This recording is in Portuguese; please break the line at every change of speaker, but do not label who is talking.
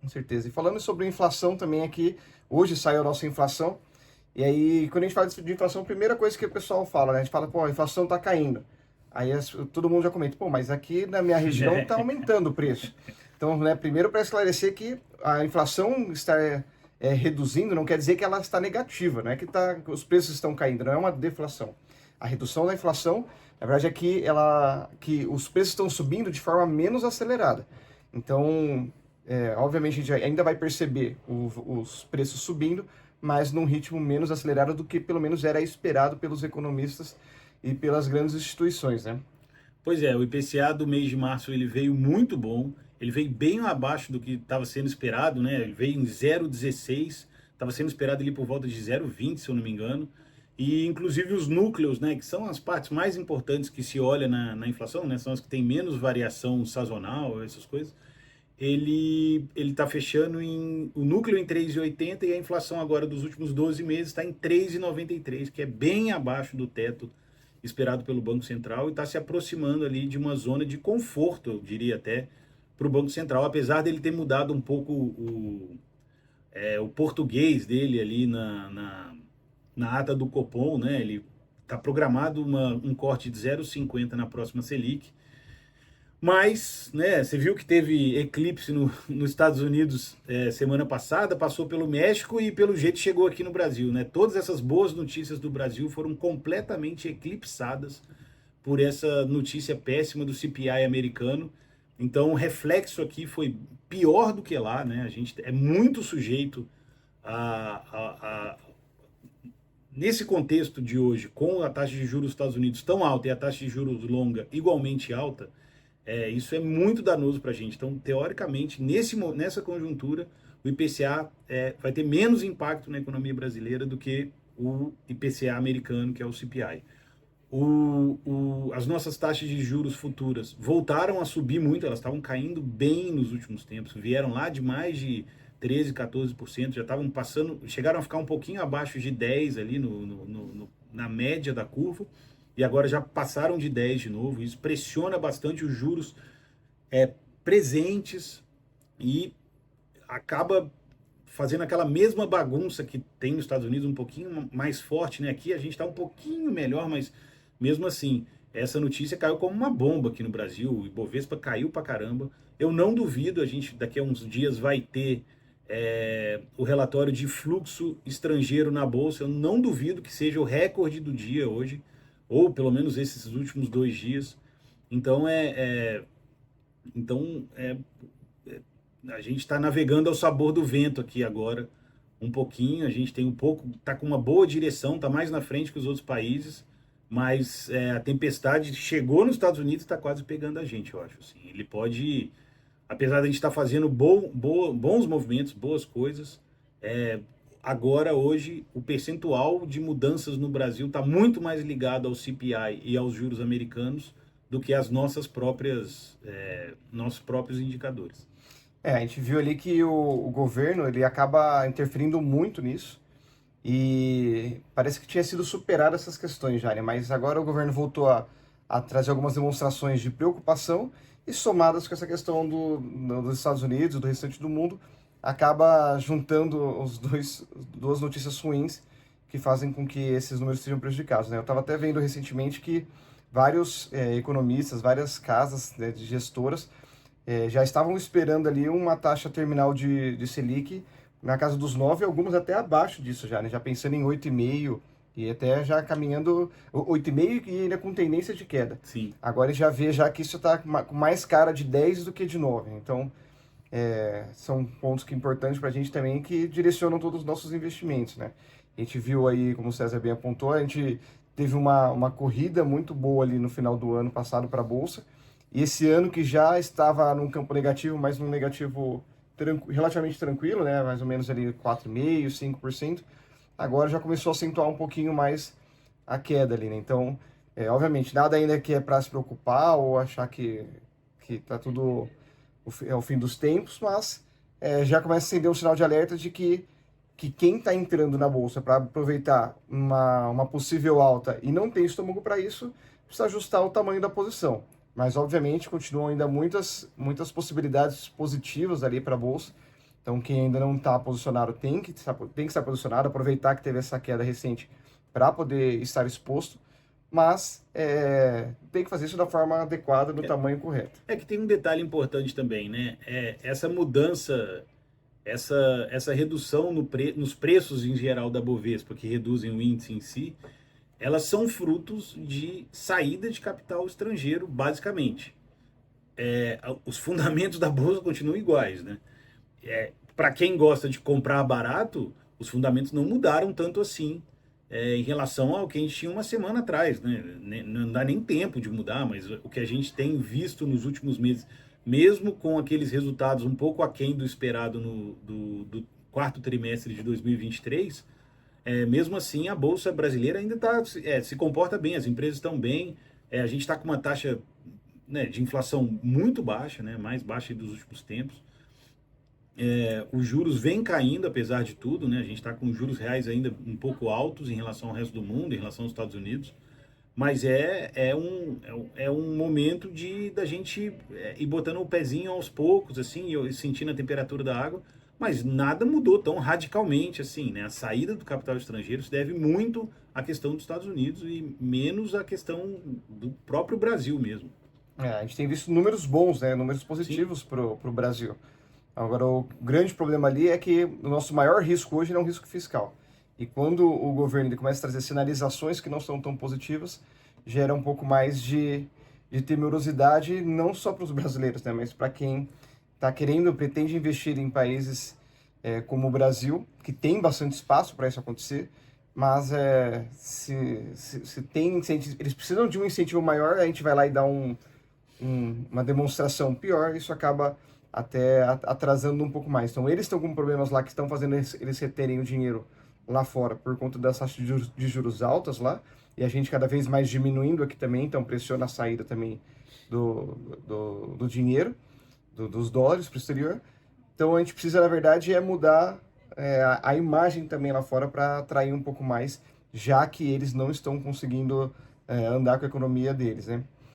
Com certeza. E falando sobre inflação também aqui, hoje saiu a nossa inflação, e aí quando a gente fala de inflação, a primeira coisa que o pessoal fala, né? A gente fala, pô, a inflação tá caindo. Aí todo mundo já comenta, pô, mas aqui na minha região tá aumentando o preço. Então, né, primeiro para esclarecer que a inflação está reduzindo, não quer dizer que ela está negativa, não é que os preços estão caindo, não é uma deflação. A redução da inflação, na verdade, é que os preços estão subindo de forma menos acelerada. Então, obviamente, a gente ainda vai perceber os preços subindo, mas num ritmo menos acelerado do que pelo menos era esperado pelos economistas e pelas grandes instituições, né?
Pois é, o IPCA do mês de março ele veio muito bom, ele veio bem abaixo do que estava sendo esperado, né? Ele veio em 0,16, estava sendo esperado ali por volta de 0,20, se eu não me engano. E inclusive os núcleos, né, que são as partes mais importantes que se olha na inflação, né, são as que têm menos variação sazonal, essas coisas. Ele está fechando o núcleo em 3,80 e a inflação agora dos últimos 12 meses está em 3,93, que é bem abaixo do teto esperado pelo Banco Central e está se aproximando ali de uma zona de conforto, eu diria até, para o Banco Central, apesar dele ter mudado um pouco o português dele ali na ata do Copom, né? Ele está programado um corte de 0,50 na próxima Selic, mas, né, você viu que teve eclipse nos Estados Unidos semana passada, passou pelo México e pelo jeito chegou aqui no Brasil, né? Todas essas boas notícias do Brasil foram completamente eclipsadas por essa notícia péssima do CPI americano. Então, o reflexo aqui foi pior do que lá, né? A gente é muito sujeito a nesse contexto de hoje, com a taxa de juros dos Estados Unidos tão alta e a taxa de juros longa igualmente alta, isso é muito danoso para a gente. Então, teoricamente, nessa conjuntura, o IPCA vai ter menos impacto na economia brasileira do que o IPCA americano, que é o CPI. As nossas taxas de juros futuras voltaram a subir muito, elas estavam caindo bem nos últimos tempos, vieram lá de mais de 13, 14%, já estavam passando, chegaram a ficar um pouquinho abaixo de 10 ali na média da curva, e agora já passaram de 10 de novo. Isso pressiona bastante os juros presentes e acaba fazendo aquela mesma bagunça que tem nos Estados Unidos, um pouquinho mais forte, né? Aqui a gente está um pouquinho melhor, mas mesmo assim, essa notícia caiu como uma bomba aqui no Brasil, o Ibovespa caiu pra caramba. Eu não duvido, a gente daqui a uns dias vai ter o relatório de fluxo estrangeiro na Bolsa, eu não duvido que seja o recorde do dia hoje, ou pelo menos esses últimos 2 dias. Então, então a gente está navegando ao sabor do vento aqui agora, um pouquinho. A gente tem um pouco, está com uma boa direção, está mais na frente que os outros países, mas a tempestade chegou nos Estados Unidos e está quase pegando a gente, eu acho. Assim. Ele pode, apesar de a gente estar fazendo bons movimentos, boas coisas, agora, hoje, o percentual de mudanças no Brasil está muito mais ligado ao CPI e aos juros americanos do que às nossos próprios indicadores.
A gente viu ali que o governo ele acaba interferindo muito nisso e parece que tinha sido superado essas questões já, né? Mas agora o governo voltou a trazer algumas demonstrações de preocupação e somadas com essa questão dos Estados Unidos, do restante do mundo, acaba juntando duas notícias ruins que fazem com que esses números sejam prejudicados, né? Eu estava até vendo recentemente que vários economistas, várias casas, né, de gestoras já estavam esperando ali uma taxa terminal de Selic na casa dos 9, algumas até abaixo disso já, né? Já pensando em 8,5 e até já caminhando 8,5 e ainda com tendência de queda.
Sim.
Agora já vê já que isso está com mais cara de 10 do que de 9. Então, são pontos que importantes para a gente também que direcionam todos os nossos investimentos, né? A gente viu aí, como o César bem apontou, a gente teve uma corrida muito boa ali no final do ano passado para a Bolsa, e esse ano que já estava num campo negativo, mas num negativo relativamente tranquilo, né? Mais ou menos ali 4,5%, 5%, agora já começou a acentuar um pouquinho mais a queda ali, né? Então, obviamente, nada ainda que é para se preocupar ou achar que tá tudo o fim dos tempos, mas já começa a acender um sinal de alerta de que quem está entrando na bolsa para aproveitar uma possível alta e não tem estômago para isso, precisa ajustar o tamanho da posição. Mas, obviamente, continuam ainda muitas possibilidades positivas ali para a bolsa. Então, quem ainda não está posicionado tem que estar posicionado, aproveitar que teve essa queda recente para poder estar exposto, mas tem que fazer isso da forma adequada, no tamanho correto.
É que tem um detalhe importante também, né? Essa mudança, essa redução nos preços em geral da Bovespa, que reduzem o índice em si, elas são frutos de saída de capital estrangeiro, basicamente. Os fundamentos da Bolsa continuam iguais, né? Para quem gosta de comprar barato, os fundamentos não mudaram tanto assim em relação ao que a gente tinha uma semana atrás, né? Não dá nem tempo de mudar, mas o que a gente tem visto nos últimos meses, mesmo com aqueles resultados um pouco aquém do esperado do quarto trimestre de 2023, mesmo assim a Bolsa brasileira ainda se comporta bem, as empresas estão bem, a gente está com uma taxa, né, de inflação muito baixa, né, mais baixa dos últimos tempos. Os juros vêm caindo, apesar de tudo, né? A gente está com juros reais ainda um pouco altos em relação ao resto do mundo, em relação aos Estados Unidos, mas um momento da gente ir botando o pezinho aos poucos, assim, e sentindo a temperatura da água, mas nada mudou tão radicalmente assim, né? A saída do capital estrangeiro se deve muito à questão dos Estados Unidos e menos à questão do próprio Brasil mesmo.
A gente tem visto números bons, né? Números positivos para o Brasil. Agora, o grande problema ali é que o nosso maior risco hoje é um risco fiscal. E quando o governo ele começa a trazer sinalizações que não são tão positivas, gera um pouco mais de temerosidade, não só para os brasileiros, né, mas para quem está pretende investir em países como o Brasil, que tem bastante espaço para isso acontecer, mas se tem eles precisam de um incentivo maior, a gente vai lá e dá uma demonstração pior, isso acaba até atrasando um pouco mais. Então, eles estão com problemas lá que estão fazendo eles reterem o dinheiro lá fora por conta das taxas de juros altas lá, e a gente cada vez mais diminuindo aqui também, então pressiona a saída também do dinheiro, dos dólares para o exterior. Então, a gente precisa, na verdade, mudar a imagem também lá fora para atrair um pouco mais, já que eles não estão conseguindo andar com a economia deles, né?